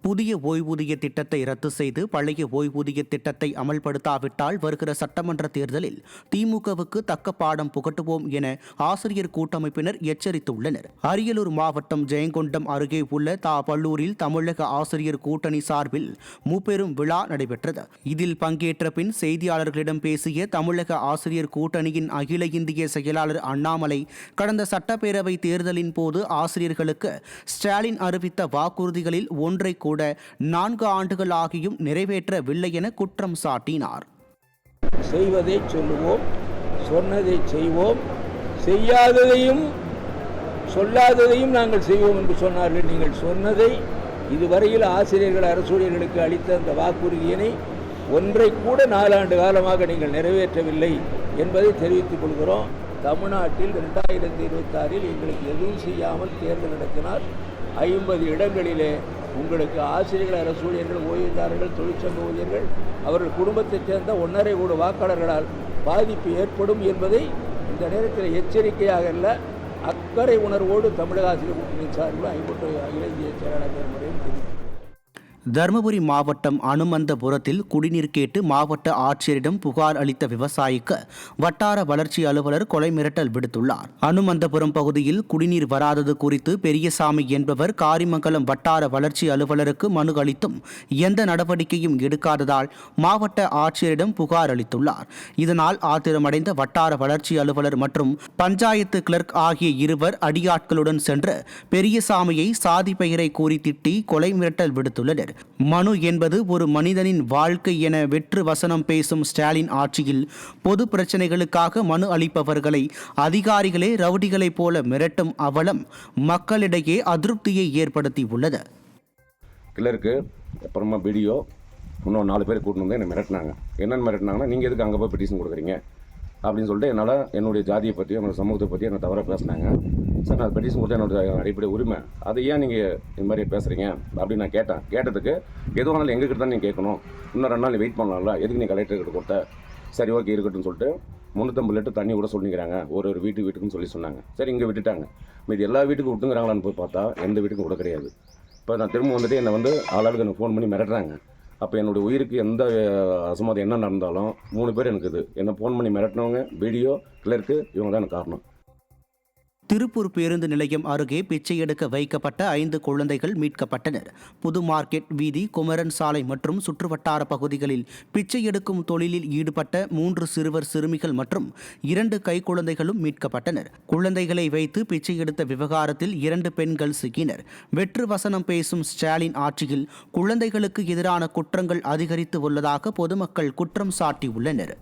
புதிய ஓய்வூதிய திட்டத்தை ரத்து செய்து பழைய ஓய்வூதிய திட்டத்தை அமல்படுத்தாவிட்டால் வருகிற சட்டமன்ற தேர்தலில் திமுகவுக்கு தக்க பாடம் புகட்டுவோம் என ஆசிரியர் கூட்டமைப்பினர் எச்சரித்துள்ளனர். அரியலூர் மாவட்டம் ஜெயங்கொண்டம் அருகே உள்ள பள்ளூரில் தமிழக ஆசிரியர் கூட்டணி சார்பில் முப்பெரும் விழா நடைபெற்றது. இதில் பங்கேற்ற பின் செய்தியாளர்களிடம் பேசிய தமிழக ஆசிரியர் கூட்டணியின் அகில இந்திய செயலாளர் அண்ணாமலை, கடந்த சட்டப்பேரவை தேர்தலின் போது ஆசிரியர்களுக்கு ஸ்டாலின் அறிவித்த வாக்குறுதிகளில் ஒன்றை கூட 4 ஆண்டுகள் ஆகியும் நிறைவேற்றவில்லை என குற்றம் சாட்டினார். செய்வதை சொல்லுவோம், சொன்னதை செய்வோம், செய்யாததையும் சொல்லாததையும் நாங்கள் செய்வோம் என்று சொன்னார்கள். நீங்கள் சொன்னதை இதுவரையில் ஆசிரியர்கள் அரசூழியர்களுக்கு அளித்த அந்த வாக்குறுதியினை ஒன்றை கூட 4 ஆண்டு காலமாக நீங்கள் நிறைவேற்றவில்லை என்பதை தெரிவித்துக் கொள்கிறோம். தமிழ்நாட்டில் 2026 எங்களுக்கு எதுவும் செய்யாமல் தேர்தல் நடத்தினார். 50 இடங்களிலே உங்களுக்கு ஆசிரியர்கள், அரசூழியர்கள், ஓய்வுதாரர்கள், தொழிற்சங்க ஊழியர்கள், அவர்கள் குடும்பத்தைச் சேர்ந்த 1.5 கோடி வாக்காளர்களால் பாதிப்பு ஏற்படும் என்பதை இந்த நேரத்தில் எச்சரிக்கையாக அல்ல, அக்கறை உணர்வோடு தமிழக ஆசிரியர் கூட்டணி சார்பில் 50 அகில இந்திய செயலாளர் முறையும் தெரிவித்தார். தருமபுரி மாவட்டம் அனுமந்தபுரத்தில் குடிநீர் கேட்டு மாவட்ட ஆட்சியரிடம் புகார் அளித்த விவசாயிக்கு வட்டார வளர்ச்சி அலுவலர் கொலை மிரட்டல் விடுத்துள்ளார். அனுமந்தபுரம் பகுதியில் குடிநீர் வராதது குறித்து பெரியசாமி என்பவர் காரிமங்கலம் வட்டார வளர்ச்சி அலுவலருக்கு மனு அளித்தும் எந்த நடவடிக்கையும் எடுக்காததால் மாவட்ட ஆட்சியரிடம் புகார் அளித்துள்ளார். இதனால் ஆத்திரமடைந்த வட்டார வளர்ச்சி அலுவலர் மற்றும் பஞ்சாயத்து கிளர்க் ஆகிய இருவர் அடியாட்களுடன் சென்று பெரியசாமியை சாதி பெயரை கூறி திட்டி கொலை மிரட்டல் விடுத்துள்ளனர். மனு என்பது ஒரு மனிதனின் வாழ்க்கை என வெற்று வசனம் பேசும் ஸ்டாலின் ஆட்சியில் பொது பிரச்சனைகளுக்காக மனு அளிப்பவர்களை அதிகாரிகளே ரவுடிகளைப் போல மிரட்டும் அவலம் மக்களிடையே அதிருப்தியை ஏற்படுத்தியுள்ளது. கிளருக்கு அப்புறமா வீடியோ இன்னும் 4 பேர் கூட்டிட்டு வந்து என்னை மிரட்டினாங்க. என்னென்னு மிரட்டினாங்கன்னா, நீங்கள் எதுக்கு அங்கே போய் பெட்டிஷன் கொடுக்குறீங்க அப்படின்னு சொல்லிட்டு என்னால் என்னுடைய ஜாதியை பற்றி, என்னோடய சமூகத்தை பற்றி என்ன தவறாக பேசினாங்க. சார், நான் பெட்டிஷன் கொடுத்தா என்னோடய அடிப்படை உரிமை, அதை ஏன் நீங்கள் இந்த மாதிரி பேசுகிறீங்க அப்படின்னு நான் கேட்டதுக்கு எதுவும் நாள் எங்ககிட்ட தான் நீங்கள் கேட்கணும், இன்னும் 2 நாள் வெயிட் பண்ணலாம்ல, எதுக்கு நீ கலெக்டர்கிட்ட கொடுத்த, சரி ஓகே இருக்கட்டும்னு சொல்லிட்டு 350 லிட்டர் தண்ணி கூட சொல்லிக்கிறாங்க ஒரு வீட்டுக்குன்னு சொல்லி சொன்னாங்க. சரி, இங்கே விட்டுட்டாங்க. மீது எல்லா வீட்டுக்கும் விட்டுங்கிறாங்களான்னு போய் பார்த்தா எந்த வீட்டுக்கும் கூட கிடையாது. இப்போ நான் திரும்ப வந்துட்டு என்னை ஆளாளுக்கு எனக்கு ஃபோன் பண்ணி மிரட்டுறாங்க. அப்போ என்னுடைய உயிருக்கு எந்த அசம்பாதம் என்ன நடந்தாலும் 3 பேர் எனக்கு என்னை ஃபோன் பண்ணி மிரட்டினவங்க, வீடியோ, கிளர்க்கு, இவங்க தான் எனக்கு காரணம். திருப்பூர் பேருந்து நிலையம் அருகே பிச்சை எடுக்க வைக்கப்பட்ட 5 குழந்தைகள் மீட்கப்பட்டனர். புது மார்க்கெட் வீதி, குமரன் சாலை மற்றும் சுற்றுவட்டார பகுதிகளில் பிச்சை எடுக்கும் தொழிலில் ஈடுபட்ட 3 சிறுவர் சிறுமிகள் மற்றும் 2 கைக்குழந்தைகளும் மீட்கப்பட்டனர். குழந்தைகளை வைத்து பிச்சை எடுத்த விவகாரத்தில் 2 பெண்கள் சிக்கினர். வெற்று வசனம் பேசும் ஸ்டாலின் ஆட்சியில் குழந்தைகளுக்கு எதிரான குற்றங்கள் அதிகரித்து உள்ளதாக பொதுமக்கள் குற்றம் சாட்டியுள்ளனர்.